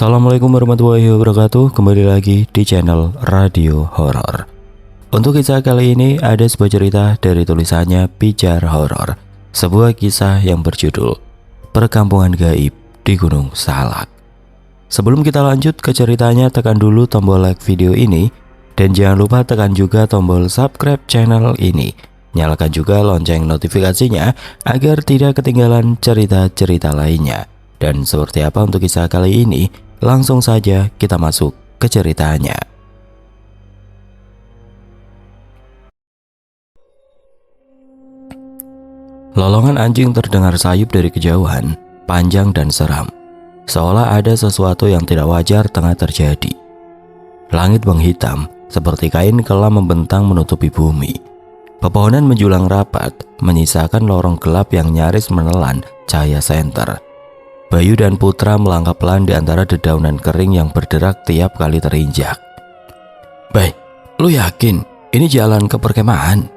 Assalamualaikum warahmatullahi wabarakatuh. Kembali lagi di channel Radio Horor. Untuk kisah kali ini ada sebuah cerita dari tulisannya Pijar Horor. Sebuah kisah yang berjudul Perkampungan Gaib di Gunung Salak. Sebelum kita lanjut ke ceritanya, tekan dulu tombol like video ini dan jangan lupa tekan juga tombol subscribe channel ini. Nyalakan juga lonceng notifikasinya agar tidak ketinggalan cerita-cerita lainnya. Dan seperti apa untuk kisah kali ini? Langsung saja kita masuk ke ceritanya. Lolongan anjing terdengar sayup dari kejauhan, panjang dan seram. Seolah ada sesuatu yang tidak wajar tengah terjadi. Langit menghitam, seperti kain kelam membentang menutupi bumi. Pepohonan menjulang rapat, menyisakan lorong gelap yang nyaris menelan cahaya senter. Bayu dan Putra melangkah pelan di antara dedaunan kering yang berderak tiap kali terinjak. "Bay, lu yakin ini jalan ke perkemahan?"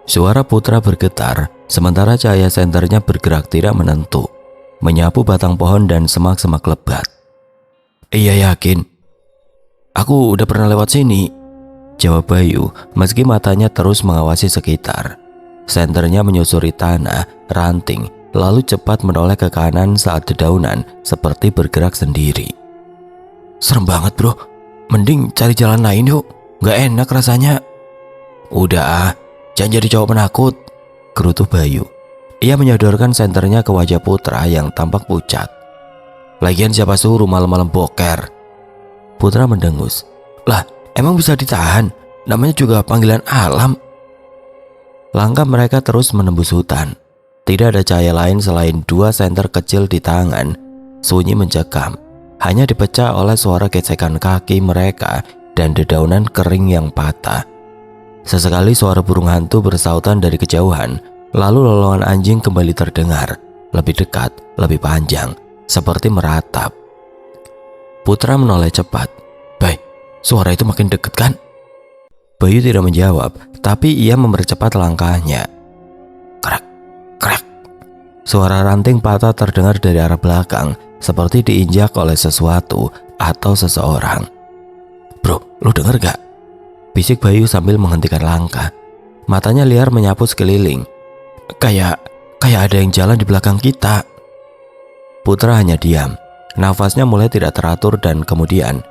Suara Putra bergetar, sementara cahaya senternya bergerak tidak menentu, menyapu batang pohon dan semak-semak lebat. "Iya yakin. Aku udah pernah lewat sini," jawab Bayu meski matanya terus mengawasi sekitar. Senternya menyusuri tanah, ranting, lalu cepat menoleh ke kanan saat dedaunan seperti bergerak sendiri. "Serem banget bro, mending cari jalan lain yuk, gak enak rasanya." "Udah jangan jadi cowok penakut," gerutu Bayu. Ia menyodorkan senternya ke wajah Putra yang tampak pucat. "Lagian siapa suruh malam-malam boker?" Putra mendengus. "Lah emang bisa ditahan, namanya juga panggilan alam." Langkah mereka terus menembus hutan. Tidak ada cahaya lain selain dua senter kecil di tangan, sunyi mencekam, hanya dipecah oleh suara gesekan kaki mereka dan dedaunan kering yang patah. Sesekali suara burung hantu bersautan dari kejauhan, lalu lolongan anjing kembali terdengar, lebih dekat, lebih panjang, seperti meratap. Putra menoleh cepat. "Bay, suara itu makin dekat kan?" Bayu tidak menjawab, tapi ia mempercepat langkahnya. Krek. Suara ranting patah terdengar dari arah belakang, seperti diinjak oleh sesuatu atau seseorang. "Bro, lu denger gak?" bisik Bayu sambil menghentikan langkah. Matanya liar menyapu sekeliling. Kayak ada yang jalan di belakang kita." Putra hanya diam. Nafasnya mulai tidak teratur dan kemudian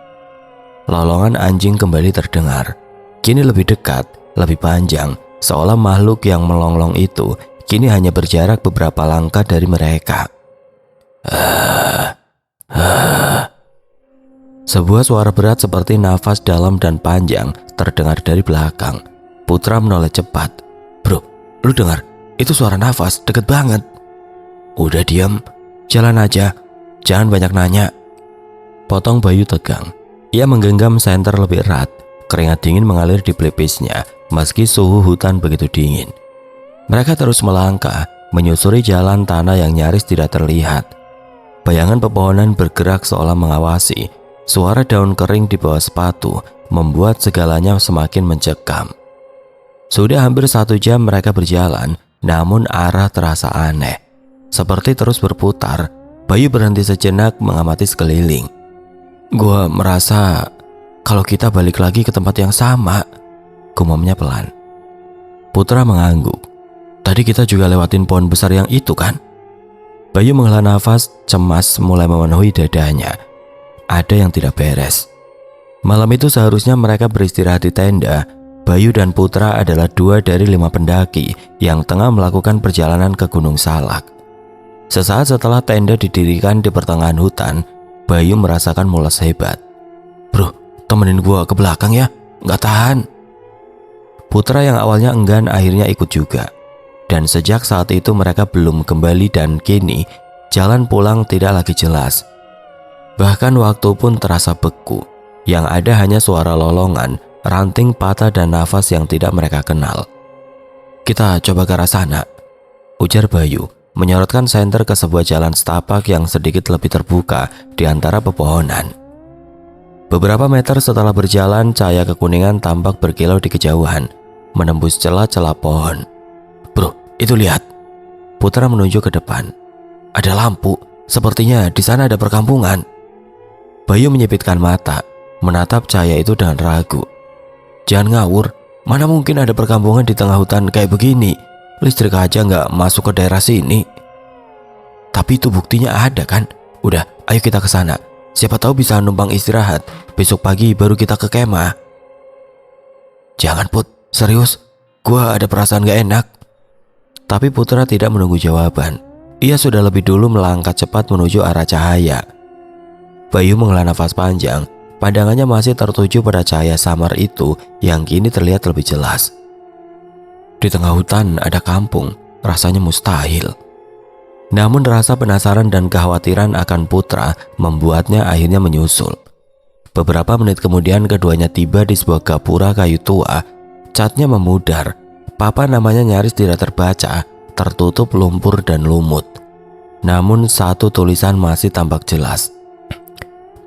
lolongan anjing kembali terdengar. Kini lebih dekat, lebih panjang, seolah makhluk yang melonglong itu kini hanya berjarak beberapa langkah dari mereka. Sebuah suara berat seperti nafas dalam dan panjang terdengar dari belakang. Putra menoleh cepat. "Bro, lu dengar? Itu suara nafas, deket banget." "Udah diam, jalan aja, jangan banyak nanya." Potong Bayu tegang. Ia menggenggam senter lebih erat. Keringat dingin mengalir di pelipisnya meski suhu hutan begitu dingin. Mereka terus melangkah, menyusuri jalan tanah yang nyaris tidak terlihat. Bayangan pepohonan bergerak seolah mengawasi. Suara daun kering di bawah sepatu membuat segalanya semakin mencekam. Sudah hampir 1 jam mereka berjalan, namun arah terasa aneh. Seperti terus berputar. Bayu berhenti sejenak mengamati sekeliling. "Gua merasa kalau kita balik lagi ke tempat yang sama," gumamnya pelan. Putra mengangguk. "Tadi kita juga lewatin pohon besar yang itu kan?" Bayu menghela nafas, cemas mulai memenuhi dadanya. Ada yang tidak beres. Malam itu seharusnya mereka beristirahat di tenda. Bayu dan Putra adalah 2 dari 5 pendaki yang tengah melakukan perjalanan ke Gunung Salak. Sesaat setelah tenda didirikan di pertengahan hutan, Bayu merasakan mules hebat. "Bro, temenin gua ke belakang ya, gak tahan." Putra yang awalnya enggan akhirnya ikut juga. Dan sejak saat itu mereka belum kembali dan kini jalan pulang tidak lagi jelas. Bahkan waktu pun terasa beku. Yang ada hanya suara lolongan, ranting patah dan nafas yang tidak mereka kenal. "Kita coba ke arah sana," ujar Bayu, menyorotkan senter ke sebuah jalan setapak yang sedikit lebih terbuka di antara pepohonan. Beberapa meter setelah berjalan, cahaya kekuningan tampak berkilau di kejauhan, menembus celah-celah pohon. "Bro, itu lihat." Putra menunjuk ke depan. "Ada lampu, sepertinya di sana ada perkampungan." Bayu menyipitkan mata, menatap cahaya itu dengan ragu. Jangan ngawur, mana mungkin ada perkampungan di tengah hutan kayak begini. Listrik aja nggak masuk ke daerah sini. Tapi itu buktinya ada kan? Udah, ayo kita ke sana. Siapa tahu bisa numpang istirahat. Besok pagi baru kita ke kemah. Jangan Put, serius. Gua ada perasaan gak enak. Tapi Putra tidak menunggu jawaban. Ia sudah lebih dulu melangkah cepat menuju arah cahaya. Bayu menghela nafas panjang. Pandangannya masih tertuju pada cahaya samar itu yang kini terlihat lebih jelas. Di tengah hutan ada kampung, rasanya mustahil. Namun rasa penasaran dan kekhawatiran akan Putra membuatnya akhirnya menyusul. Beberapa menit kemudian keduanya tiba di sebuah gapura kayu tua. Catnya memudar, papan namanya nyaris tidak terbaca, tertutup lumpur dan lumut. Namun satu tulisan masih tampak jelas.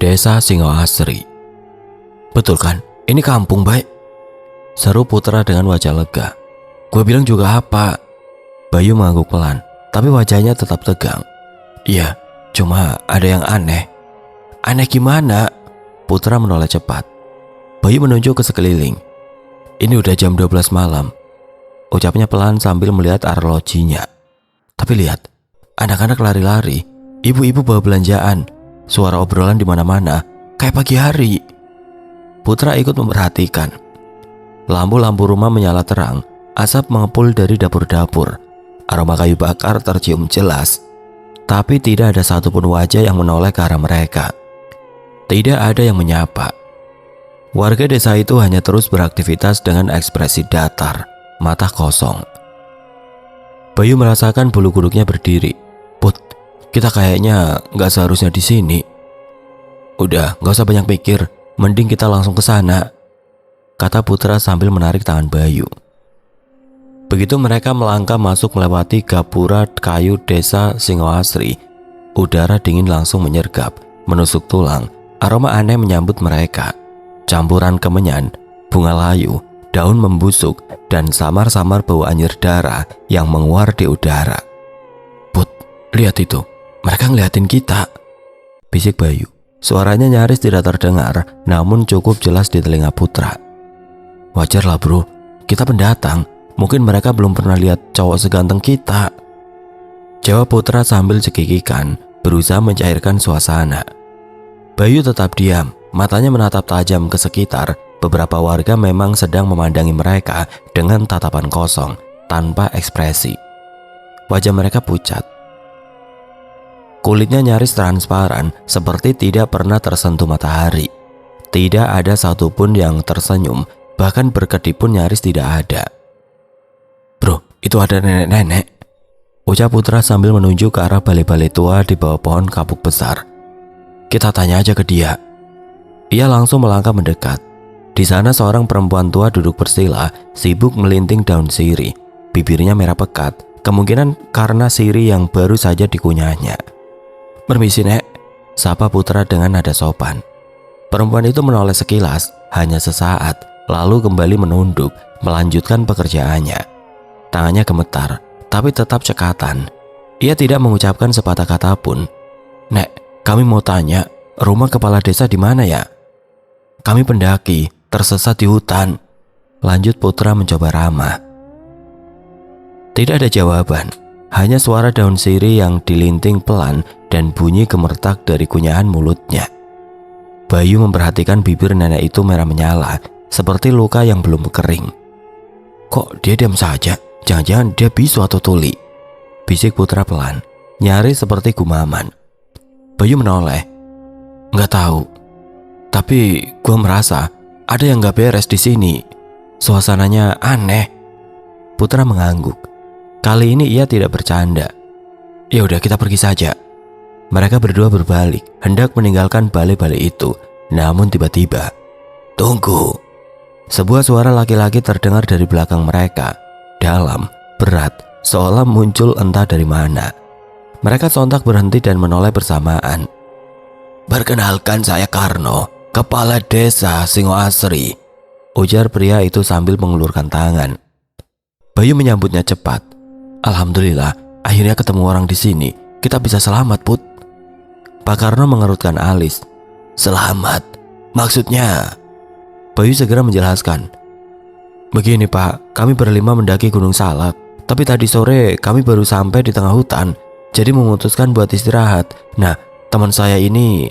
Desa Singoasri. Betul kan? Ini kampung, baik? Seru Putra dengan wajah lega. Gue bilang juga apa? Bayu mengangguk pelan, tapi wajahnya tetap tegang. Iya, cuma ada yang aneh. Aneh gimana? Putra menoleh cepat. Bayu menunjuk ke sekeliling. Ini udah jam 12 malam. Ucapnya pelan sambil melihat arlojinya. Tapi lihat, anak-anak lari-lari, ibu-ibu bawa belanjaan, suara obrolan di mana-mana, kayak pagi hari. Putra ikut memperhatikan. Lampu-lampu rumah menyala terang, asap mengepul dari dapur-dapur. Aroma kayu bakar tercium jelas, tapi tidak ada satupun wajah yang menoleh ke arah mereka. Tidak ada yang menyapa. Warga desa itu hanya terus beraktivitas dengan ekspresi datar, mata kosong. Bayu merasakan bulu kuduknya berdiri. Put, kita kayaknya nggak seharusnya di sini. Udah, nggak usah banyak pikir, mending kita langsung ke sana, kata Putra sambil menarik tangan Bayu. Begitu mereka melangkah masuk melewati gapura kayu desa Singoasri, udara dingin langsung menyergap, menusuk tulang. Aroma aneh menyambut mereka. Campuran kemenyan, bunga layu, daun membusuk, dan samar-samar bau anyir darah yang menguar di udara. Put, lihat itu, mereka ngeliatin kita, bisik Bayu. Suaranya nyaris tidak terdengar, namun cukup jelas di telinga Putra. Wajarlah bro, kita pendatang. Mungkin mereka belum pernah lihat cowok seganteng kita, jawab Putra sambil cekikikan, berusaha mencairkan suasana. Bayu tetap diam, matanya menatap tajam ke sekitar. Beberapa warga memang sedang memandangi mereka dengan tatapan kosong, tanpa ekspresi. Wajah mereka pucat. Kulitnya nyaris transparan, seperti tidak pernah tersentuh matahari. Tidak ada satupun yang tersenyum, bahkan berkedip pun nyaris tidak ada. Bro, itu ada nenek-nenek, ucap Putra sambil menunjuk ke arah balai-balai tua di bawah pohon kapuk besar. Kita tanya aja ke dia. Ia langsung melangkah mendekat. Di sana seorang perempuan tua duduk bersila, sibuk melinting daun sirih. Bibirnya merah pekat, kemungkinan karena sirih yang baru saja dikunyahnya. Permisi nek, sapa Putra dengan nada sopan. Perempuan itu menoleh sekilas, hanya sesaat, lalu kembali menunduk, melanjutkan pekerjaannya. Tangannya gemetar, tapi tetap cekatan. Ia tidak mengucapkan sepatah kata pun. Nek, kami mau tanya, rumah kepala desa di mana ya? Kami pendaki, tersesat di hutan, lanjut Putra mencoba ramah. Tidak ada jawaban, hanya suara daun sirih yang dilinting pelan dan bunyi gemertak dari kunyahan mulutnya. Bayu memperhatikan bibir nenek itu merah menyala, seperti luka yang belum kering. Kok dia diam saja? Jangan-jangan dia bisu atau tuli, bisik Putra pelan, nyaris seperti gumaman. Bayu menoleh. Nggak tahu, tapi gue merasa ada yang nggak beres di sini. Suasananya aneh. Putra mengangguk. Kali ini ia tidak bercanda. Ya udah, kita pergi saja. Mereka berdua berbalik, hendak meninggalkan balai-balai itu. Namun tiba-tiba, tunggu. Sebuah suara laki-laki terdengar dari belakang mereka. Dalam, berat, seolah muncul entah dari mana. Mereka sontak berhenti dan menoleh bersamaan. Perkenalkan, saya Karno, kepala desa Singoasri, ujar pria itu sambil mengulurkan tangan. Bayu menyambutnya cepat. Alhamdulillah, akhirnya ketemu orang di sini. Kita bisa selamat, Put. Pak Karno mengerutkan alis. Selamat? Maksudnya? Bayu segera menjelaskan. Begini Pak, kami berlima mendaki Gunung Salak. Tapi tadi sore kami baru sampai di tengah hutan. Jadi memutuskan buat istirahat. Nah, teman saya ini,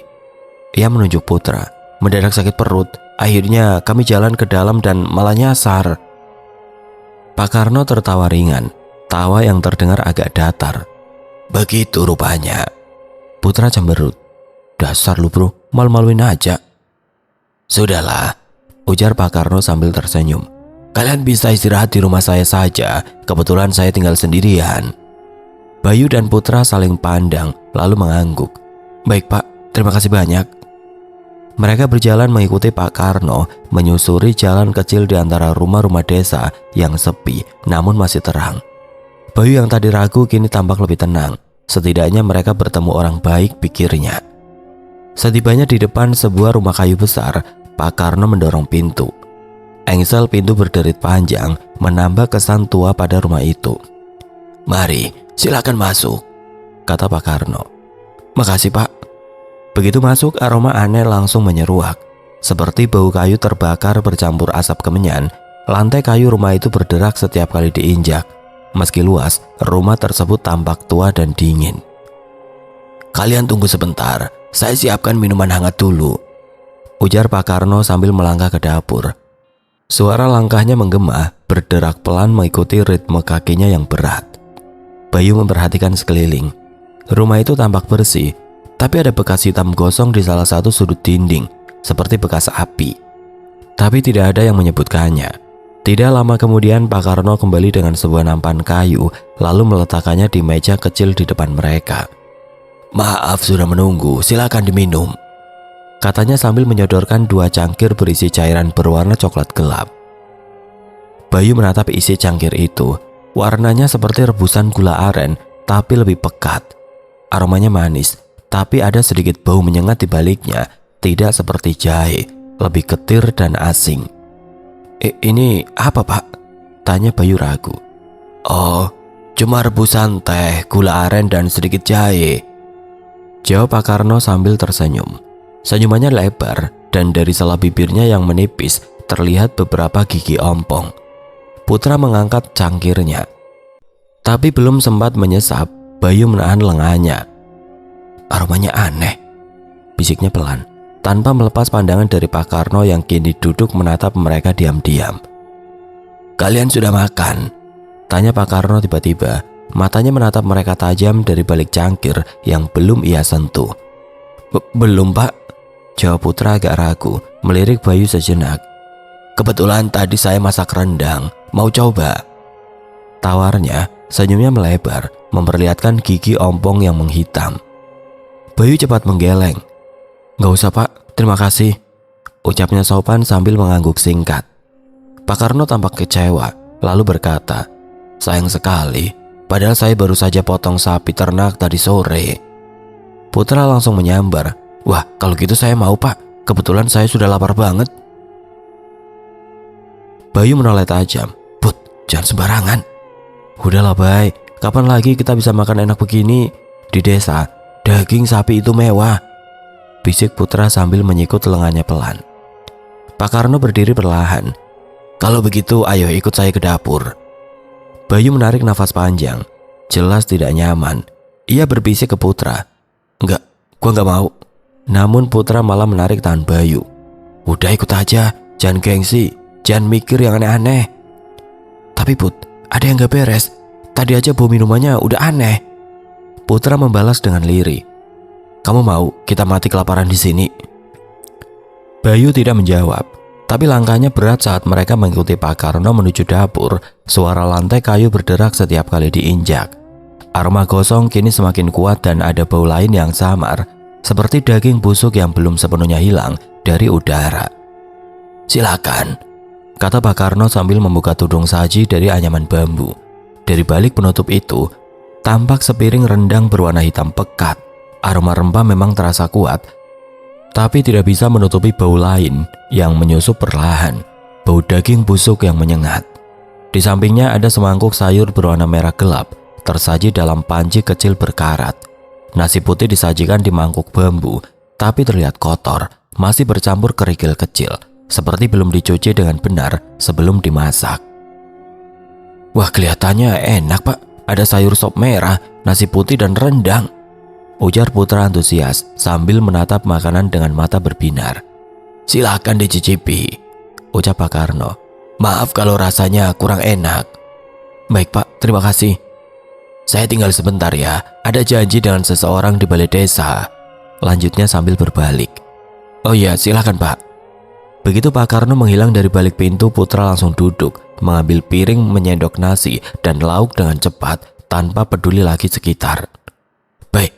ia menunjuk Putra, mendadak sakit perut. Akhirnya kami jalan ke dalam dan malah nyasar. Pak Karno tertawa ringan. Tawa yang terdengar agak datar. Begitu rupanya. Putra cemberut. Dasar lu bro, malu-maluin aja. Sudahlah, ujar Pak Karno sambil tersenyum. Kalian bisa istirahat di rumah saya saja. Kebetulan saya tinggal sendirian. Bayu dan Putra saling pandang lalu mengangguk. Baik Pak, terima kasih banyak. Mereka berjalan mengikuti Pak Karno menyusuri jalan kecil di antara rumah-rumah desa yang sepi namun masih terang. Bayu yang tadi ragu kini tampak lebih tenang. Setidaknya mereka bertemu orang baik, pikirnya. Setibanya di depan sebuah rumah kayu besar, Pak Karno mendorong pintu. Engsel pintu berderit panjang menambah kesan tua pada rumah itu. Mari, silakan masuk, kata Pak Karno. Makasih Pak. Begitu masuk, aroma aneh langsung menyeruak. Seperti bau kayu terbakar bercampur asap kemenyan, lantai kayu rumah itu berderak setiap kali diinjak. Meski luas, rumah tersebut tampak tua dan dingin. Kalian tunggu sebentar, saya siapkan minuman hangat dulu, ujar Pak Karno sambil melangkah ke dapur. Suara langkahnya menggema, berderak pelan mengikuti ritme kakinya yang berat. Bayu memperhatikan sekeliling. Rumah itu tampak bersih, tapi ada bekas hitam gosong di salah satu sudut dinding, seperti bekas api. Tapi tidak ada yang menyebutkannya. Tidak lama kemudian Pak Karno kembali dengan sebuah nampan kayu, lalu meletakkannya di meja kecil di depan mereka. Maaf sudah menunggu, silakan diminum, katanya sambil menyodorkan 2 cangkir berisi cairan berwarna coklat gelap. Bayu menatap isi cangkir itu. Warnanya seperti rebusan gula aren, tapi lebih pekat. Aromanya manis, tapi ada sedikit bau menyengat di baliknya, tidak seperti jahe, lebih ketir dan asing. Ini apa Pak? Tanya Bayu ragu. Oh, cuma rebusan teh, gula aren dan sedikit jahe, jawab Pak Karno sambil tersenyum. Senyumannya lebar dan dari sela bibirnya yang menipis terlihat beberapa gigi ompong. Putra mengangkat cangkirnya. Tapi belum sempat menyesap, Bayu menahan lengannya. Aromanya aneh, bisiknya pelan, tanpa melepas pandangan dari Pak Karno yang kini duduk menatap mereka diam-diam. Kalian sudah makan? Tanya Pak Karno tiba-tiba. Matanya menatap mereka tajam dari balik cangkir yang belum ia sentuh. Belum Pak, jawab Putra agak ragu, melirik Bayu sejenak. Kebetulan tadi saya masak rendang, mau coba? Tawarnya, senyumnya melebar, memperlihatkan gigi ompong yang menghitam. Bayu cepat menggeleng. Gak usah Pak, terima kasih, ucapnya sopan sambil mengangguk singkat. Pak Karno tampak kecewa, lalu berkata, sayang sekali, padahal saya baru saja potong sapi ternak tadi sore. Putra langsung menyambar. Wah, kalau gitu saya mau Pak, kebetulan saya sudah lapar banget. Bayu menoleh tajam. Put, jangan sembarangan. Udahlah Bay, kapan lagi kita bisa makan enak begini? Di desa, daging sapi itu mewah, bisik Putra sambil menyikut lengannya pelan. Pak Karno berdiri perlahan. Kalau begitu ayo ikut saya ke dapur. Bayu menarik nafas panjang, jelas tidak nyaman. Ia berbisik ke Putra. Enggak, gua enggak mau. Namun Putra malah menarik tangan Bayu. Udah ikut aja, jangan gengsi, jangan mikir yang aneh-aneh. Tapi Put, ada yang gak beres. Tadi aja bau minumannya udah aneh. Putra membalas dengan lirih. Kamu mau kita mati kelaparan di sini? Bayu tidak menjawab, tapi langkahnya berat saat mereka mengikuti Pak Karno menuju dapur. Suara lantai kayu berderak setiap kali diinjak. Aroma gosong kini semakin kuat dan ada bau lain yang samar, seperti daging busuk yang belum sepenuhnya hilang dari udara. Silakan, kata Pak Karno sambil membuka tudung saji dari anyaman bambu. Dari balik penutup itu, tampak sepiring rendang berwarna hitam pekat. Aroma rempah memang terasa kuat, tapi tidak bisa menutupi bau lain yang menyusup perlahan, bau daging busuk yang menyengat. Di sampingnya ada semangkuk sayur berwarna merah gelap, tersaji dalam panci kecil berkarat. Nasi putih disajikan di mangkuk bambu, tapi terlihat kotor, masih bercampur kerikil kecil, seperti belum dicuci dengan benar sebelum dimasak. "Wah, kelihatannya enak, Pak. Ada sayur sop merah, nasi putih dan rendang," ujar Putra antusias sambil menatap makanan dengan mata berbinar. "Silakan dicicipi," ucap Pak Karno. "Maaf kalau rasanya kurang enak." "Baik, Pak, terima kasih. Saya tinggal sebentar ya, ada janji dengan seseorang di balai desa," lanjutnya sambil berbalik. "Oh iya, silakan, Pak." Begitu Pak Karno menghilang dari balik pintu, Putra langsung duduk, mengambil piring, menyendok nasi dan lauk dengan cepat tanpa peduli lagi sekitar. "Baik,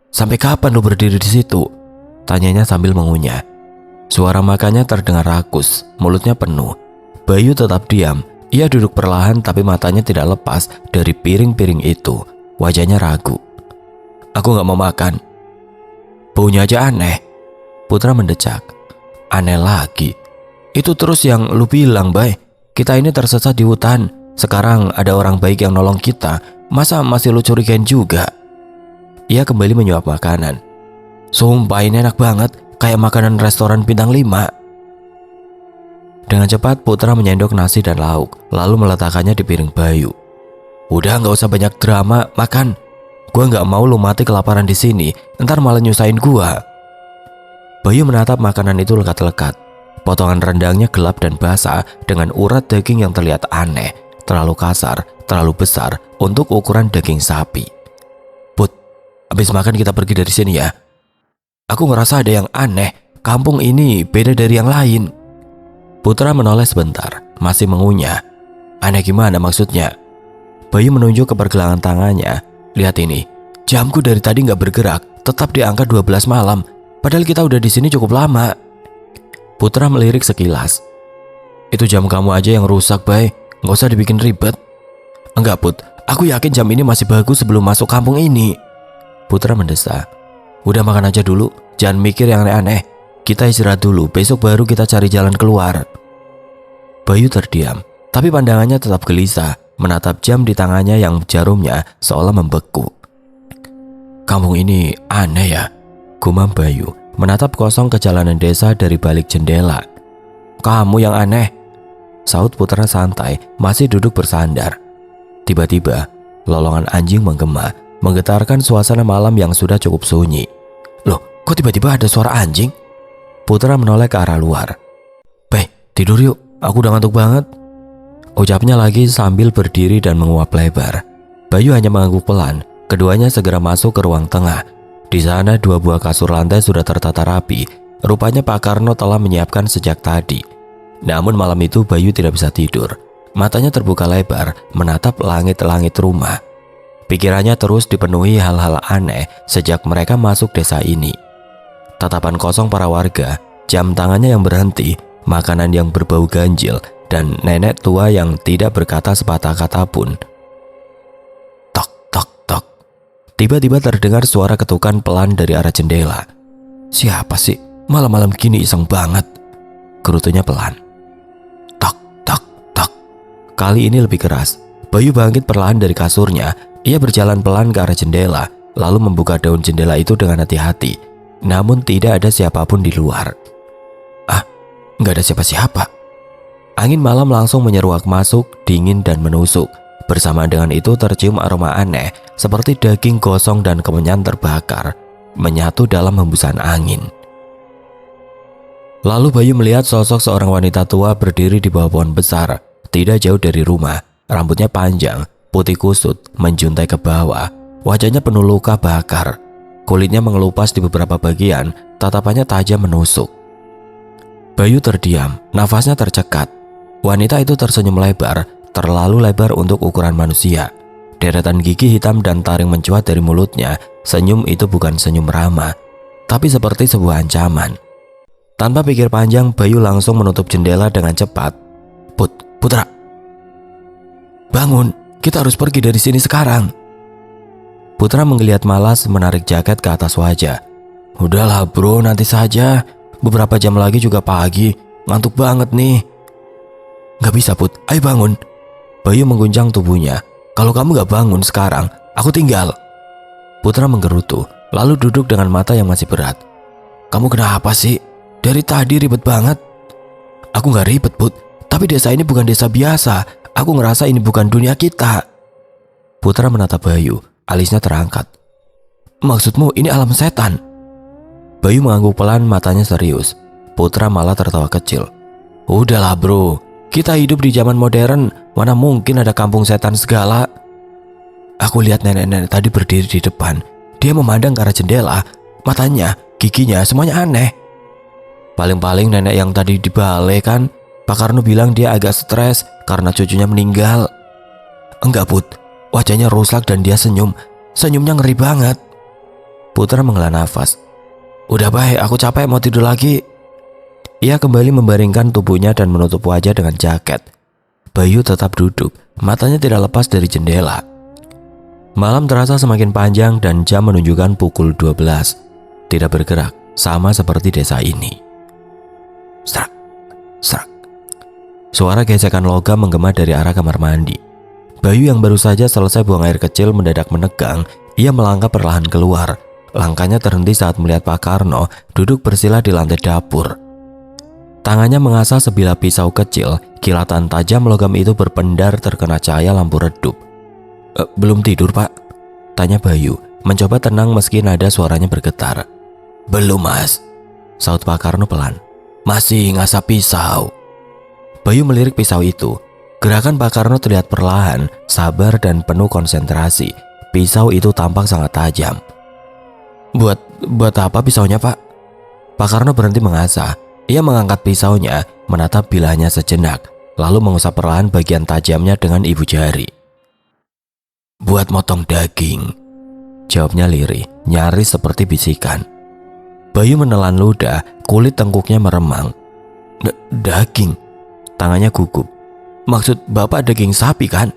sampai kapan lu berdiri di situ?" tanyanya sambil mengunyah. Suara makannya terdengar rakus, mulutnya penuh. Bayu tetap diam. Ia duduk perlahan tapi matanya tidak lepas dari piring-piring itu. Wajahnya ragu. "Aku gak mau makan." "Baunya aja aneh." Putra mendecak. "Aneh lagi? Itu terus yang lu bilang, Bay. Kita ini tersesat di hutan. Sekarang ada orang baik yang nolong kita. Masa masih lu curigain juga?" Ia kembali menyuap makanan. "Sumpah ini enak banget, kayak makanan restoran bintang 5. Dengan cepat Putra menyendok nasi dan lauk, lalu meletakkannya di piring Bayu. "Udah, gak usah banyak drama, makan. Gua gak mau lu mati kelaparan di sini, ntar malah nyusahin gua." Bayu menatap makanan itu lekat-lekat. Potongan rendangnya gelap dan basah dengan urat daging yang terlihat aneh, terlalu kasar, terlalu besar untuk ukuran daging sapi. "Put, habis makan kita pergi dari sini ya. Aku ngerasa ada yang aneh, kampung ini beda dari yang lain." Putra menoleh sebentar, masih mengunyah. "Aneh gimana maksudnya?" Bayu menunjuk ke pergelangan tangannya. "Lihat ini, jamku dari tadi gak bergerak, tetap di angka 12 malam. Padahal kita udah di sini cukup lama." Putra melirik sekilas. "Itu jam kamu aja yang rusak, Bay. Gak usah dibikin ribet." "Enggak, Put. Aku yakin jam ini masih bagus sebelum masuk kampung ini." Putra mendesak. "Udah makan aja dulu, jangan mikir yang aneh-aneh. Kita istirahat dulu, besok baru kita cari jalan keluar." Bayu terdiam, tapi pandangannya tetap gelisah, menatap jam di tangannya yang jarumnya seolah membeku. "Kampung ini aneh ya," gumam Bayu, menatap kosong ke jalanan desa dari balik jendela. "Kamu yang aneh," saut Putra santai, masih duduk bersandar. Tiba-tiba, lolongan anjing menggema, menggetarkan suasana malam yang sudah cukup sunyi. "Loh, kok tiba-tiba ada suara anjing?" Putra menoleh ke arah luar. "Beh, tidur yuk, aku udah ngantuk banget," ucapnya lagi sambil berdiri dan menguap lebar. Bayu hanya mengangguk pelan. Keduanya segera masuk ke ruang tengah. Di sana 2 buah kasur lantai sudah tertata rapi. Rupanya Pak Karno telah menyiapkan sejak tadi. Namun malam itu Bayu tidak bisa tidur. Matanya terbuka lebar, menatap langit-langit rumah. Pikirannya terus dipenuhi hal-hal aneh sejak mereka masuk desa ini. Tatapan kosong para warga, jam tangannya yang berhenti, makanan yang berbau ganjil, dan nenek tua yang tidak berkata sepatah kata pun. Tok, tok, tok. Tiba-tiba terdengar suara ketukan pelan dari arah jendela. "Siapa sih? Malam-malam gini iseng banget," gerutunya pelan. Tok, tok, tok. Kali ini lebih keras. Bayu bangkit perlahan dari kasurnya. Ia berjalan pelan ke arah jendela, lalu membuka daun jendela itu dengan hati-hati. Namun tidak ada siapapun di luar. Nggak ada siapa-siapa. Angin malam langsung menyeruak masuk, dingin dan menusuk. Bersamaan dengan itu tercium aroma aneh, seperti daging gosong dan kemenyan terbakar, menyatu dalam hembusan angin. Lalu Bayu melihat sosok seorang wanita tua berdiri di bawah pohon besar, tidak jauh dari rumah. Rambutnya panjang, putih kusut, menjuntai ke bawah. Wajahnya penuh luka bakar. Kulitnya mengelupas di beberapa bagian, tatapannya tajam menusuk. Bayu terdiam, nafasnya tercekat. Wanita itu tersenyum lebar, terlalu lebar untuk ukuran manusia. Deretan gigi hitam dan taring mencuat dari mulutnya. Senyum itu bukan senyum ramah, tapi seperti sebuah ancaman. Tanpa pikir panjang, Bayu langsung menutup jendela dengan cepat. Putra, bangun, kita harus pergi dari sini sekarang." Putra menggeliat malas, menarik jaket ke atas wajah. "Udahlah bro, nanti saja. Beberapa jam lagi juga pagi. Ngantuk banget nih." "Gak bisa Put, ayo bangun." Bayu mengguncang tubuhnya. "Kalau kamu gak bangun sekarang, aku tinggal." Putra menggerutu, lalu duduk dengan mata yang masih berat. kamu kenapa sih? Dari tadi ribet banget. Aku gak ribet, Put. Tapi desa ini bukan desa biasa. Aku ngerasa ini bukan dunia kita. Putra menatap Bayu, alisnya terangkat. Maksudmu ini alam setan? Bayu mengangguk pelan, matanya serius. Putra malah tertawa kecil. Udahlah bro, kita hidup di zaman modern, mana mungkin ada kampung setan segala. Aku lihat nenek-nenek tadi berdiri di depan. Dia memandang ke arah jendela. Matanya, giginya, semuanya aneh. Paling-paling nenek yang tadi di balai kan, Pak Karno bilang dia agak stres karena cucunya meninggal. Enggak Put, wajahnya rusak dan dia senyum. Senyumnya ngeri banget. Putra menghela nafas. Udah baik, aku capek mau tidur lagi. Ia kembali membaringkan tubuhnya dan menutup wajah dengan jaket. Bayu tetap duduk, matanya tidak lepas dari jendela. Malam terasa semakin panjang dan jam menunjukkan pukul 12. Tidak bergerak, sama seperti desa ini. Serak, serak. Suara gesekan logam menggema dari arah kamar mandi. Bayu yang baru saja selesai buang air kecil mendadak menegang. Ia melangkah perlahan keluar. Langkahnya terhenti saat melihat Pak Karno duduk bersila di lantai dapur. Tangannya mengasah sebilah pisau kecil. Kilatan tajam logam itu berpendar terkena cahaya lampu redup. Belum tidur Pak? Tanya Bayu, mencoba tenang meski nada suaranya bergetar. Belum Mas, saut Pak Karno pelan. Masih ngasah pisau. Bayu melirik pisau itu. Gerakan Pak Karno terlihat perlahan, sabar dan penuh konsentrasi. Pisau itu tampak sangat tajam. Buat apa pisaunya Pak? Pak Karno berhenti mengasah. Ia mengangkat pisaunya, menatap bilahnya sejenak, lalu mengusap perlahan bagian tajamnya dengan ibu jari. Buat motong daging, jawabnya lirih, nyaris seperti bisikan. Bayu menelan ludah, kulit tengkuknya meremang. Daging? Tangannya gugup. Maksud Bapak daging sapi kan?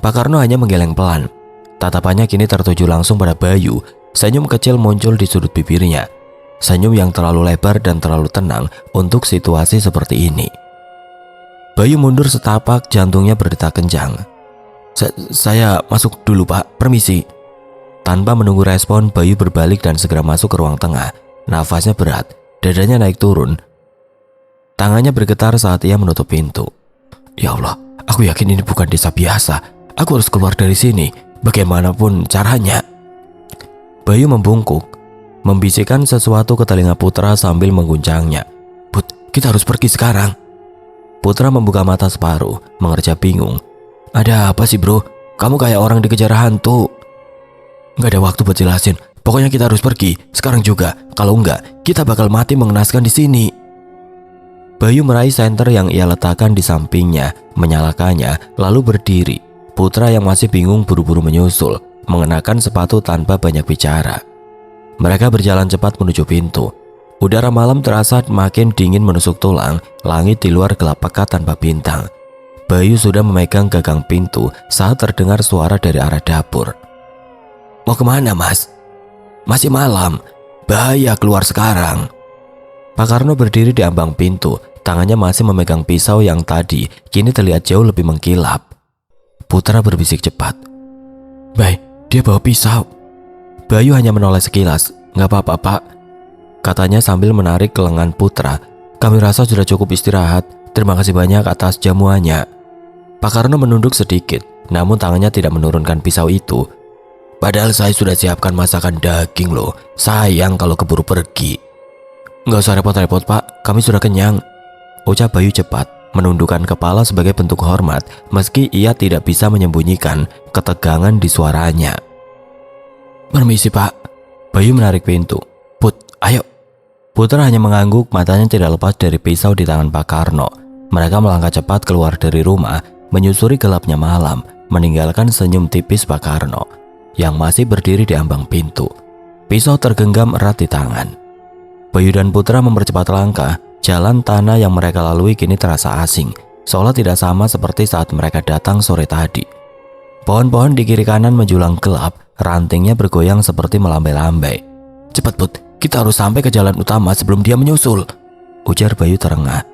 Pak Karno hanya menggeleng pelan. Tatapannya kini tertuju langsung pada Bayu. Senyum kecil muncul di sudut bibirnya. Senyum yang terlalu lebar dan terlalu tenang untuk situasi seperti ini. Bayu mundur setapak, jantungnya berdetak kencang. Saya masuk dulu Pak, permisi. Tanpa menunggu respon, Bayu berbalik dan segera masuk ke ruang tengah. Nafasnya berat, dadanya naik turun. Tangannya bergetar saat ia menutup pintu. Ya Allah, aku yakin ini bukan desa biasa. Aku harus keluar dari sini, bagaimanapun caranya. Bayu membungkuk, membisikkan sesuatu ke telinga Putra sambil mengguncangnya. Put, kita harus pergi sekarang. Putra membuka mata separuh, mengerjap bingung. Ada apa sih bro? Kamu kayak orang dikejar hantu. Gak ada waktu buat jelasin. Pokoknya kita harus pergi, sekarang juga. Kalau enggak, kita bakal mati mengenaskan di sini. Bayu meraih senter yang ia letakkan di sampingnya, menyalakannya, lalu berdiri. Putra yang masih bingung buru-buru menyusul, mengenakan sepatu tanpa banyak bicara. Mereka berjalan cepat menuju pintu. Udara malam terasa makin dingin menusuk tulang, langit di luar gelap pekat tanpa bintang. Bayu sudah memegang gagang pintu saat terdengar suara dari arah dapur. Mau kemana Mas? Masih malam, bahaya keluar sekarang. Pak Karno berdiri di ambang pintu, tangannya masih memegang pisau yang tadi kini terlihat jauh lebih mengkilap. Putra berbisik cepat. Baik, dia bawa pisau. Bayu hanya menoleh sekilas. Gak apa-apa Pak, katanya sambil menarik ke lengan Putra. Kami rasa sudah cukup istirahat. Terima kasih banyak atas jamuannya. Pak Karno menunduk sedikit, namun tangannya tidak menurunkan pisau itu. Padahal saya sudah siapkan masakan daging loh. Sayang kalau keburu pergi. Gak usah repot-repot Pak, kami sudah kenyang, ucap Bayu cepat, menundukkan kepala sebagai bentuk hormat meski ia tidak bisa menyembunyikan ketegangan di suaranya. Permisi Pak. Bayu menarik pintu. Put, ayo. Putra hanya mengangguk, matanya tidak lepas dari pisau di tangan Pak Karno. Mereka melangkah cepat keluar dari rumah, menyusuri gelapnya malam, meninggalkan senyum tipis Pak Karno yang masih berdiri di ambang pintu. Pisau tergenggam erat di tangan. Bayu dan Putra mempercepat langkah. Jalan tanah yang mereka lalui kini terasa asing, seolah tidak sama seperti saat mereka datang sore tadi. Pohon-pohon di kiri kanan menjulang gelap, rantingnya bergoyang seperti melambai-lambai. Cepat Put, kita harus sampai ke jalan utama sebelum dia menyusul, ujar Bayu terengah.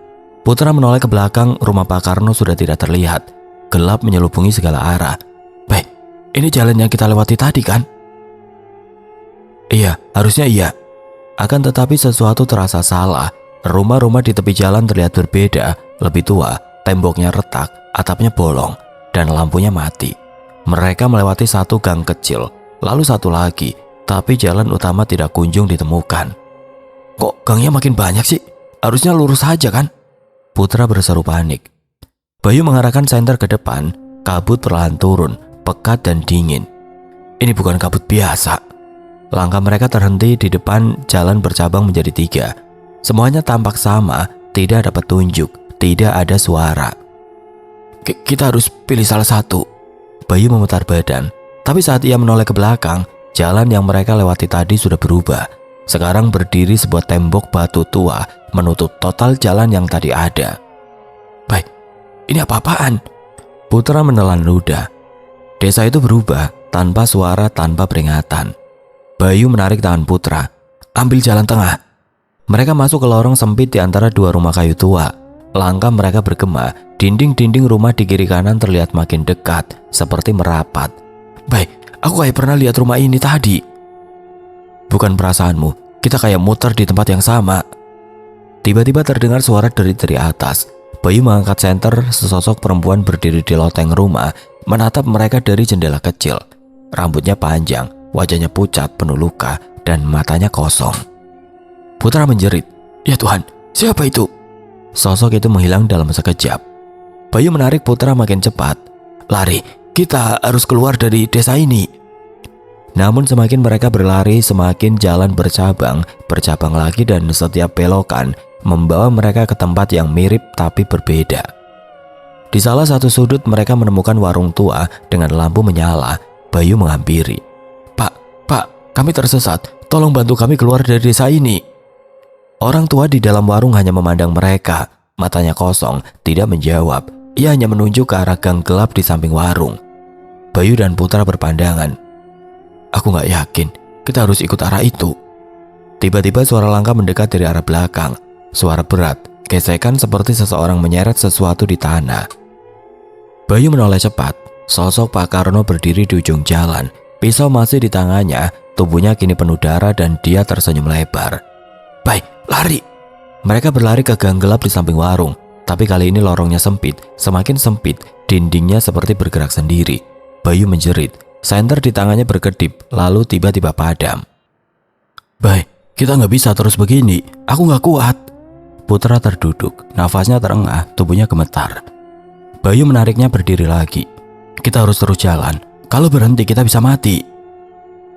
Putra menoleh ke belakang, rumah Pak Karno sudah tidak terlihat. Gelap menyelubungi segala arah. Baik, ini jalan yang kita lewati tadi kan? Iya, harusnya iya. Akan tetapi sesuatu terasa salah. Rumah-rumah di tepi jalan terlihat berbeda, lebih tua, temboknya retak, atapnya bolong, dan lampunya mati. Mereka melewati satu gang kecil, lalu satu lagi, tapi jalan utama tidak kunjung ditemukan. Kok gangnya makin banyak sih? Harusnya lurus saja kan? Putra berseru panik. Bayu mengarahkan senter ke depan, kabut perlahan turun, pekat dan dingin. Ini bukan kabut biasa. Langkah mereka terhenti di depan jalan bercabang menjadi 3. Semuanya tampak sama, tidak ada petunjuk, tidak ada suara. Kita harus pilih salah satu. Bayu memutar badan, tapi saat ia menoleh ke belakang, jalan yang mereka lewati tadi sudah berubah. Sekarang berdiri sebuah tembok batu tua menutup total jalan yang tadi ada. Baik, ini apa-apaan? Putra menelan ludah. Desa itu berubah tanpa suara, tanpa peringatan. Bayu menarik tangan Putra. Ambil jalan tengah. Mereka masuk ke lorong sempit di antara 2 rumah kayu tua. Langkah mereka bergema, dinding-dinding rumah di kiri kanan terlihat makin dekat, seperti merapat. Baik, aku kayak pernah lihat rumah ini tadi. Bukan perasaanmu, kita kayak muter di tempat yang sama. Tiba-tiba terdengar suara dari atas. Bayu mengangkat senter, sesosok perempuan berdiri di loteng rumah, menatap mereka dari jendela kecil. Rambutnya panjang, wajahnya pucat penuh luka, dan matanya kosong. Putra menjerit, "Ya Tuhan, siapa itu?" Sosok itu menghilang dalam sekejap. Bayu menarik Putra makin cepat. "Lari, kita harus keluar dari desa ini." Namun semakin mereka berlari, semakin jalan bercabang lagi, dan setiap belokan membawa mereka ke tempat yang mirip tapi berbeda. Di salah satu sudut mereka menemukan warung tua dengan lampu menyala. Bayu menghampiri. Pak, kami tersesat. Tolong bantu kami keluar dari desa ini." Orang tua di dalam warung hanya memandang mereka. Matanya kosong, tidak menjawab. Ia hanya menunjuk ke arah gang gelap di samping warung. Bayu dan Putra berpandangan. "Aku gak yakin, kita harus ikut arah itu." Tiba-tiba suara langkah mendekat dari arah belakang. Suara berat, gesekan seperti seseorang menyeret sesuatu di tanah. Bayu menoleh cepat. Sosok Pak Karno berdiri di ujung jalan. Pisau masih di tangannya, tubuhnya kini penuh darah dan dia tersenyum lebar. "Baik, lari." Mereka berlari ke gang gelap di samping warung. Tapi kali ini lorongnya sempit, semakin sempit, dindingnya seperti bergerak sendiri. Bayu menjerit. Senter di tangannya berkedip, lalu tiba-tiba padam. "Baik, kita nggak bisa terus begini. Aku nggak kuat." Putra terduduk, nafasnya terengah, tubuhnya gemetar. Bayu menariknya berdiri lagi. "Kita harus terus jalan. Kalau berhenti kita bisa mati."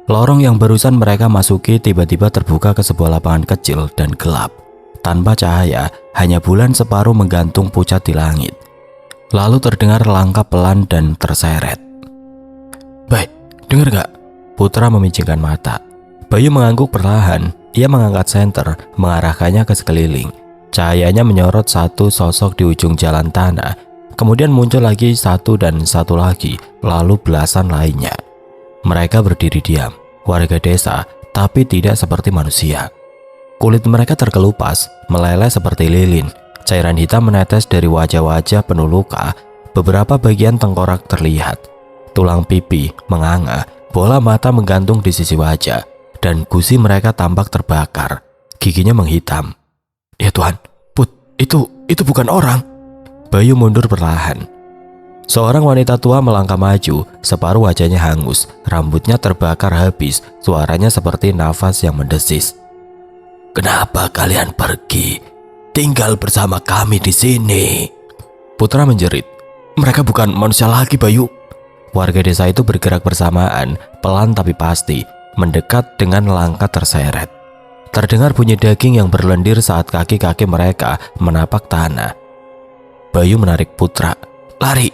Lorong yang barusan mereka masuki tiba-tiba terbuka ke sebuah lapangan kecil dan gelap. Tanpa cahaya, hanya bulan separuh menggantung pucat di langit. Lalu terdengar langkah pelan dan terseret. "Baik, dengar gak?" Putra memicingkan mata. Bayu mengangguk perlahan. Ia mengangkat senter, mengarahkannya ke sekeliling. Cahayanya menyorot satu sosok di ujung jalan tanah. Kemudian muncul lagi satu dan satu lagi, lalu belasan lainnya. Mereka berdiri diam, warga desa, tapi tidak seperti manusia. Kulit mereka terkelupas, meleleh seperti lilin. Cairan hitam menetes dari wajah-wajah penuh luka. Beberapa bagian tengkorak terlihat. Tulang pipi menganga, bola mata menggantung di sisi wajah, dan gusi mereka tampak terbakar. Giginya menghitam. "Ya Tuhan, Put, itu bukan orang." Bayu mundur perlahan. Seorang wanita tua melangkah maju, separuh wajahnya hangus, rambutnya terbakar habis, suaranya seperti nafas yang mendesis. "Kenapa kalian pergi? Tinggal bersama kami di sini." Putra menjerit. "Mereka bukan manusia lagi, Bayu." Warga desa itu bergerak bersamaan, pelan tapi pasti, mendekat dengan langkah terseret. Terdengar bunyi daging yang berlendir saat kaki-kaki mereka menapak tanah. Bayu menarik Putra. "Lari!"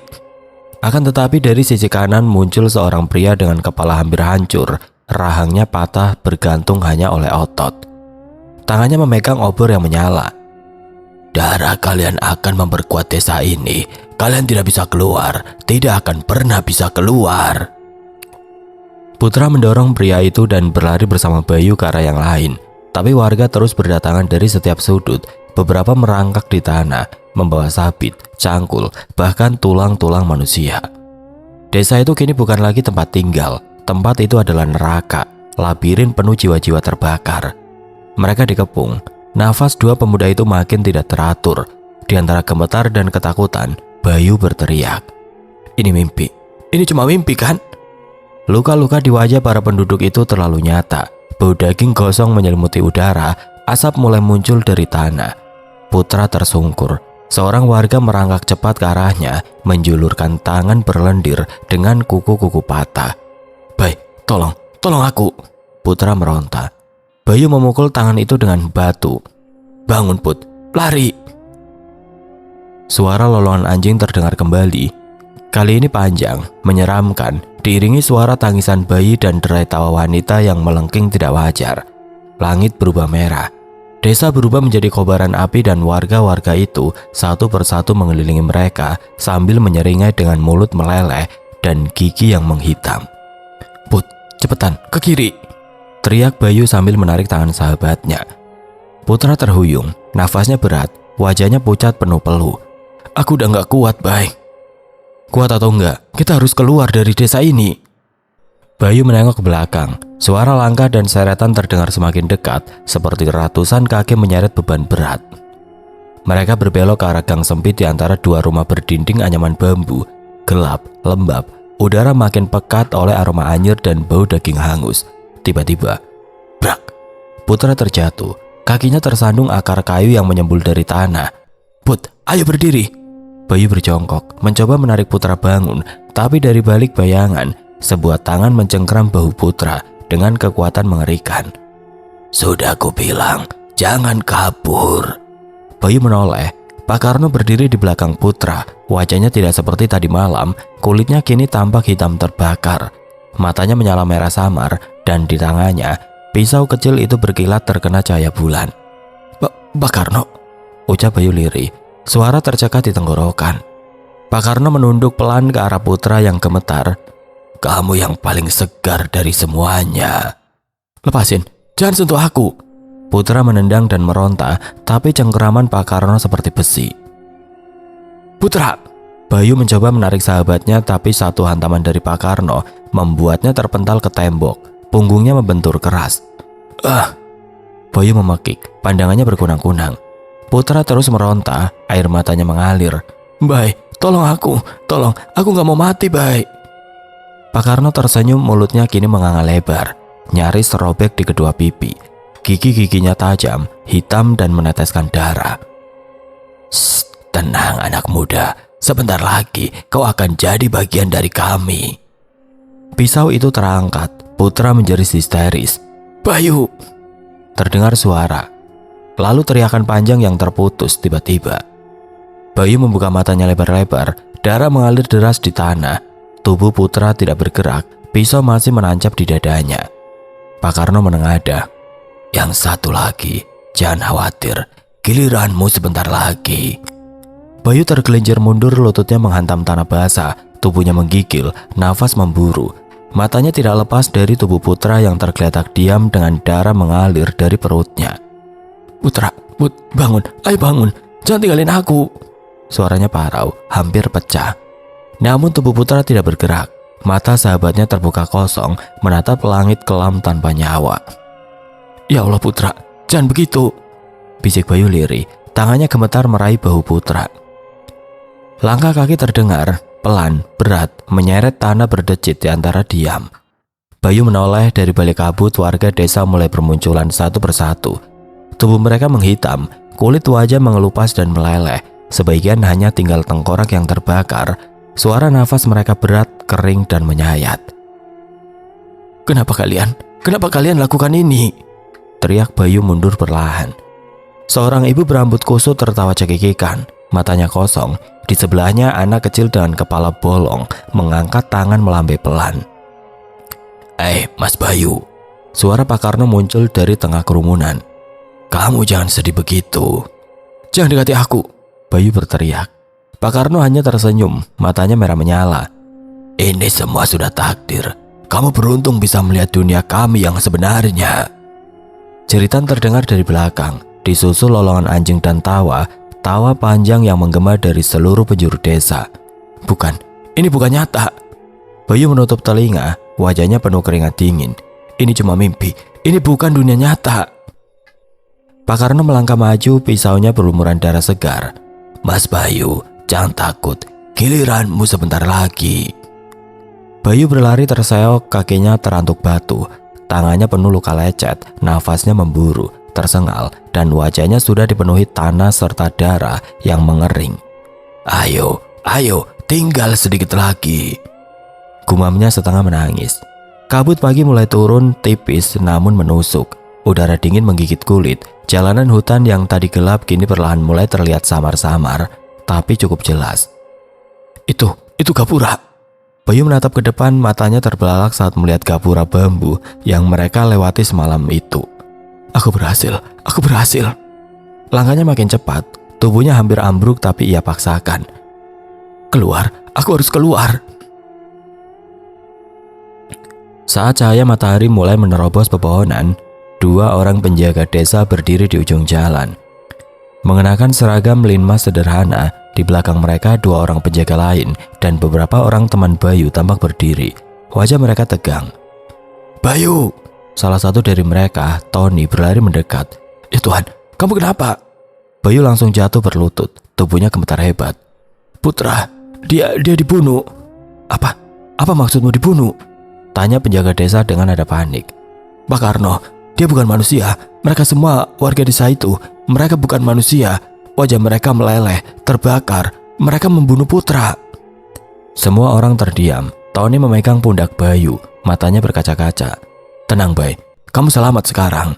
Akan tetapi dari sisi kanan muncul seorang pria dengan kepala hampir hancur. Rahangnya patah bergantung hanya oleh otot. Tangannya memegang obor yang menyala. "Darah kalian akan memperkuat desa ini. Kalian tidak bisa keluar, tidak akan pernah bisa keluar." Putra mendorong pria itu dan berlari bersama Bayu ke arah yang lain. Tapi warga terus berdatangan dari setiap sudut. Beberapa merangkak di tanah, membawa sabit, cangkul, bahkan tulang-tulang manusia. Desa itu kini bukan lagi tempat tinggal. Tempat itu adalah neraka, labirin penuh jiwa-jiwa terbakar. Mereka dikepung. Nafas dua pemuda itu makin tidak teratur. Di antara gemetar dan ketakutan, Bayu berteriak, "Ini mimpi. Ini cuma mimpi kan?" Luka-luka di wajah para penduduk itu terlalu nyata. Bau daging gosong menyelimuti udara. Asap mulai muncul dari tanah. Putra tersungkur. Seorang warga merangkak cepat ke arahnya, menjulurkan tangan berlendir dengan kuku-kuku patah. "Bay, tolong aku!" Putra meronta. Bayu memukul tangan itu dengan batu. "Bangun, Put, lari!" Suara lolongan anjing terdengar kembali. Kali ini panjang, menyeramkan, diiringi suara tangisan bayi dan derai tawa wanita yang melengking tidak wajar. Langit berubah merah. Desa berubah menjadi kobaran api dan warga-warga itu satu persatu mengelilingi mereka sambil menyeringai dengan mulut meleleh dan gigi yang menghitam. "Put, cepetan, ke kiri!" teriak Bayu sambil menarik tangan sahabatnya. Putra terhuyung, nafasnya berat, wajahnya pucat penuh peluh. "Aku udah gak kuat, Bay." "Kuat atau enggak, kita harus keluar dari desa ini." Bayu menengok ke belakang. Suara langkah dan seretan terdengar semakin dekat, seperti ratusan kaki menyeret beban berat. Mereka berbelok ke arah gang sempit di antara dua rumah berdinding anyaman bambu. Gelap, lembab, udara makin pekat oleh aroma anyir dan bau daging hangus. Tiba-tiba, brak! Putra terjatuh. Kakinya tersandung akar kayu yang menyembul dari tanah. "Put, ayo berdiri!" Bayu berjongkok, mencoba menarik Putra bangun, tapi dari balik bayangan, sebuah tangan mencengkram bahu Putra dengan kekuatan mengerikan. "Sudah aku bilang, jangan kabur." Bayu menoleh. Pak Karno berdiri di belakang Putra. Wajahnya tidak seperti tadi malam, kulitnya kini tampak hitam terbakar. Matanya menyala merah samar, dan di tangannya, pisau kecil itu berkilat terkena cahaya bulan. Pak Karno," ucap Bayu lirih. Suara tercekat di tenggorokan. Pak Karno menunduk pelan ke arah Putra yang gemetar. "Kamu yang paling segar dari semuanya." "Lepasin, jangan sentuh aku." Putra menendang dan meronta, tapi cengkeraman Pak Karno seperti besi. "Putra!" Bayu mencoba menarik sahabatnya, tapi satu hantaman dari Pak Karno membuatnya terpental ke tembok. Punggungnya membentur keras. Bayu memekik, pandangannya berkunang-kunang. Putra terus meronta, air matanya mengalir. "Bay, tolong aku gak mau mati, Bay." Pak Karno tersenyum, mulutnya kini menganga lebar, nyaris terobek di kedua pipi. Gigi-giginya tajam, hitam dan meneteskan darah. "Tenang anak muda, sebentar lagi kau akan jadi bagian dari kami." Pisau itu terangkat, Putra menjerit histeris. "Bayu!" Terdengar suara. Lalu teriakan panjang yang terputus tiba-tiba. Bayu membuka matanya lebar-lebar, darah mengalir deras di tanah. Tubuh Putra tidak bergerak, pisau masih menancap di dadanya. Pak Karno menengadah. "Yang satu lagi, jangan khawatir, giliranmu sebentar lagi." Bayu tergelincir mundur, lututnya menghantam tanah basah, tubuhnya menggigil, nafas memburu. Matanya tidak lepas dari tubuh Putra yang tergeletak diam dengan darah mengalir dari perutnya. "Putra, bangun, ayo bangun, jangan tinggalin aku." Suaranya parau, hampir pecah. Namun tubuh Putra tidak bergerak. Mata sahabatnya terbuka kosong, menatap langit kelam tanpa nyawa. "Ya Allah Putra, jangan begitu," bisik Bayu lirih. Tangannya gemetar meraih bahu Putra. Langkah kaki terdengar, pelan, berat, menyeret tanah berdecit di antara diam. Bayu menoleh. Dari balik kabut, warga desa mulai bermunculan satu persatu. Tubuh mereka menghitam, kulit wajah mengelupas dan meleleh. Sebagian hanya tinggal tengkorak yang terbakar. Suara nafas mereka berat, kering, dan menyayat. Kenapa kalian lakukan ini?" teriak Bayu mundur perlahan. Seorang ibu berambut kusut tertawa cekikikan, matanya kosong. Di sebelahnya anak kecil dengan kepala bolong mengangkat tangan melambai pelan. Mas Bayu," suara Pak Karno muncul dari tengah kerumunan. "Kamu jangan sedih begitu." "Jangan dekati aku," Bayu berteriak. Pak Karno hanya tersenyum, matanya merah menyala. "Ini semua sudah takdir. Kamu beruntung bisa melihat dunia kami yang sebenarnya." Jeritan terdengar dari belakang, disusul lolongan anjing dan tawa panjang yang menggema dari seluruh penjuru desa. Ini bukan nyata." Bayu menutup telinga, wajahnya penuh keringat dingin. "Ini cuma mimpi, ini bukan dunia nyata." Pak Karno melangkah maju, pisaunya berlumuran darah segar. Mas Bayu, jangan takut, giliranmu sebentar lagi. Bayu berlari terseok, kakinya terantuk batu. Tangannya penuh luka lecet, nafasnya memburu, tersengal, dan wajahnya sudah dipenuhi tanah serta darah yang mengering. Ayo, tinggal sedikit lagi. Gumamnya setengah menangis. Kabut pagi mulai turun, tipis namun menusuk. Udara dingin menggigit kulit. Jalanan hutan yang tadi gelap kini perlahan mulai terlihat samar-samar, tapi cukup jelas. Itu Gapura. Bayu menatap ke depan, matanya terbelalak saat melihat gapura bambu yang mereka lewati semalam itu. Aku berhasil. Langkahnya makin cepat, tubuhnya hampir ambruk tapi ia paksakan. Keluar, aku harus keluar. Saat cahaya matahari mulai menerobos pepohonan, dua orang penjaga desa berdiri di ujung jalan. Mengenakan seragam linmas sederhana, di belakang mereka dua orang penjaga lain dan beberapa orang teman Bayu tampak berdiri. Wajah mereka tegang. Bayu! Salah satu dari mereka, Tony, berlari mendekat. Ya Tuhan, kamu kenapa? Bayu langsung jatuh berlutut, tubuhnya gemetar hebat. Putra, dia dibunuh. Apa maksudmu dibunuh? Tanya penjaga desa dengan nada panik. Pak Karno, dia bukan manusia. Mereka semua warga desa itu. Mereka bukan manusia. Wajah mereka meleleh, terbakar. Mereka membunuh putra. Semua orang terdiam. Tony memegang pundak Bayu, matanya berkaca-kaca. Tenang Bay, kamu selamat sekarang.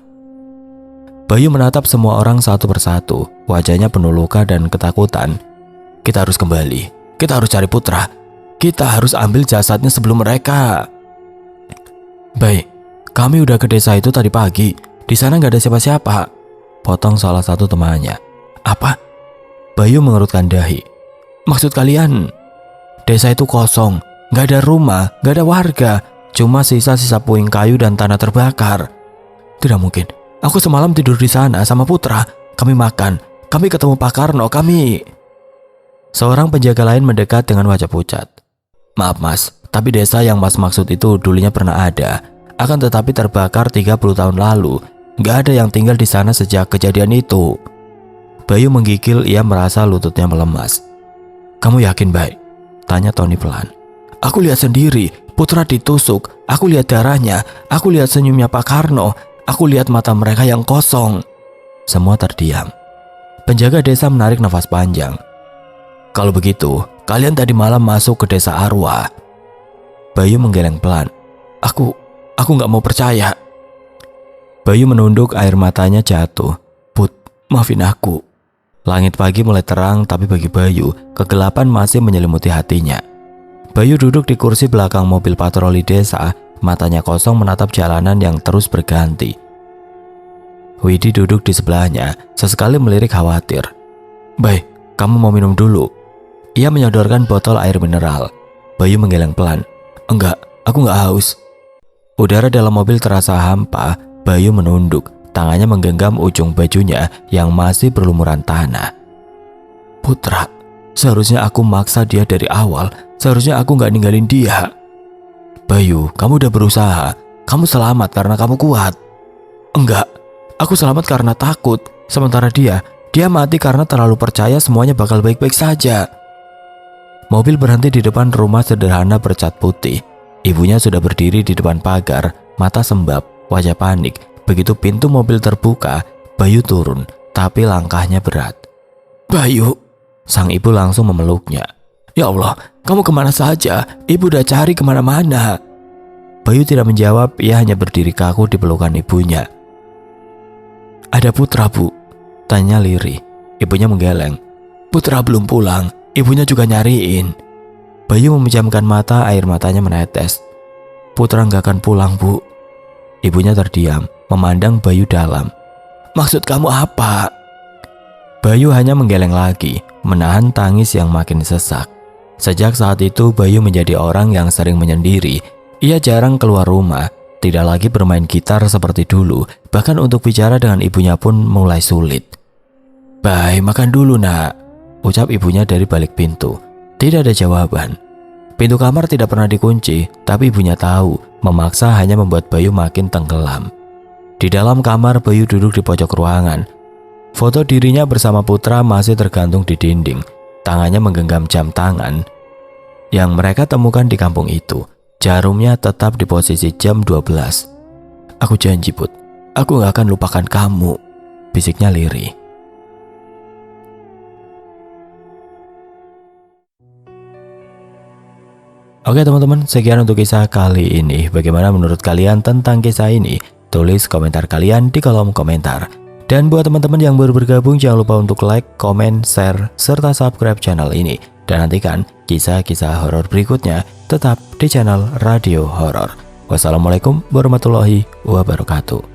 Bayu menatap semua orang satu persatu. Wajahnya penuh luka dan ketakutan. Kita harus kembali. Kita harus cari putra. Kita harus ambil jasadnya sebelum mereka. Bay, kami udah ke desa itu tadi pagi. Di sana nggak ada siapa-siapa. Potong salah satu temannya. Apa? Bayu mengerutkan dahi. Maksud kalian, desa itu kosong, gak ada rumah, gak ada warga, cuma sisa-sisa puing kayu dan tanah terbakar. Tidak mungkin, aku semalam tidur di sana sama putra. Kami makan, kami ketemu Pak Karno, kami. Seorang penjaga lain mendekat dengan wajah pucat. Maaf mas, tapi desa yang mas maksud itu dulunya pernah ada. Akan tetapi terbakar 30 tahun lalu. Gak ada yang tinggal di sana sejak kejadian itu. Bayu menggigil, ia merasa lututnya melemas. Kamu yakin, Bay? Tanya Tony pelan. Aku lihat sendiri, putra ditusuk. Aku lihat darahnya. Aku lihat senyumnya Pak Karno. Aku lihat mata mereka yang kosong. Semua terdiam. Penjaga desa menarik nafas panjang. Kalau begitu, kalian tadi malam masuk ke desa Arwah. Bayu menggeleng pelan. Aku gak mau percaya. Bayu menunduk, air matanya jatuh. Put, maafin aku. Langit pagi mulai terang, tapi bagi Bayu, kegelapan masih menyelimuti hatinya. Bayu duduk di kursi belakang mobil patroli desa, matanya kosong menatap jalanan yang terus berganti. Widi duduk di sebelahnya, sesekali melirik khawatir. Bay, kamu mau minum dulu? Ia menyodorkan botol air mineral. Bayu menggeleng pelan. Enggak, aku gak haus. Udara dalam mobil terasa hampa. Bayu menunduk. Tangannya menggenggam ujung bajunya yang masih berlumuran tanah. Putra, seharusnya aku maksa dia dari awal. Seharusnya aku gak ninggalin dia. Bayu, kamu udah berusaha. Kamu selamat karena kamu kuat. Enggak, aku selamat karena takut. Sementara dia mati karena terlalu percaya semuanya bakal baik-baik saja. Mobil berhenti di depan rumah sederhana bercat putih. Ibunya sudah berdiri di depan pagar, mata sembab, wajah panik. Begitu pintu mobil terbuka, Bayu turun, tapi langkahnya berat. Bayu, sang ibu langsung memeluknya. Ya Allah, kamu kemana saja? Ibu udah cari kemana-mana. Bayu tidak menjawab, ia hanya berdiri kaku di pelukan ibunya. Ada putra, Bu? Tanya lirih. Ibunya menggeleng. Putra belum pulang, ibunya juga nyariin. Bayu memejamkan mata, air matanya menetes. Putra nggak akan pulang, Bu. Ibunya terdiam, memandang Bayu dalam. Maksud kamu apa? Bayu hanya menggeleng lagi, menahan tangis yang makin sesak. Sejak saat itu Bayu menjadi orang yang sering menyendiri. Ia jarang keluar rumah, tidak lagi bermain gitar seperti dulu. Bahkan untuk bicara dengan ibunya pun mulai sulit. Bay, makan dulu nak, ucap ibunya dari balik pintu. Tidak ada jawaban. Pintu kamar tidak pernah dikunci, tapi ibunya tahu, memaksa hanya membuat Bayu makin tenggelam. Di dalam kamar, Bayu duduk di pojok ruangan. Foto dirinya bersama Putra masih tergantung di dinding. Tangannya menggenggam jam tangan yang mereka temukan di kampung itu. Jarumnya tetap di posisi jam 12. "Aku janji, Put, aku gak akan lupakan kamu," bisiknya lirih. Oke teman-teman, sekian untuk kisah kali ini. Bagaimana menurut kalian tentang kisah ini? Tulis komentar kalian di kolom komentar. Dan buat teman-teman yang baru bergabung, jangan lupa untuk like, komen, share, serta subscribe channel ini. Dan nantikan kisah-kisah horor berikutnya tetap di channel Radio Horor. Wassalamualaikum warahmatullahi wabarakatuh.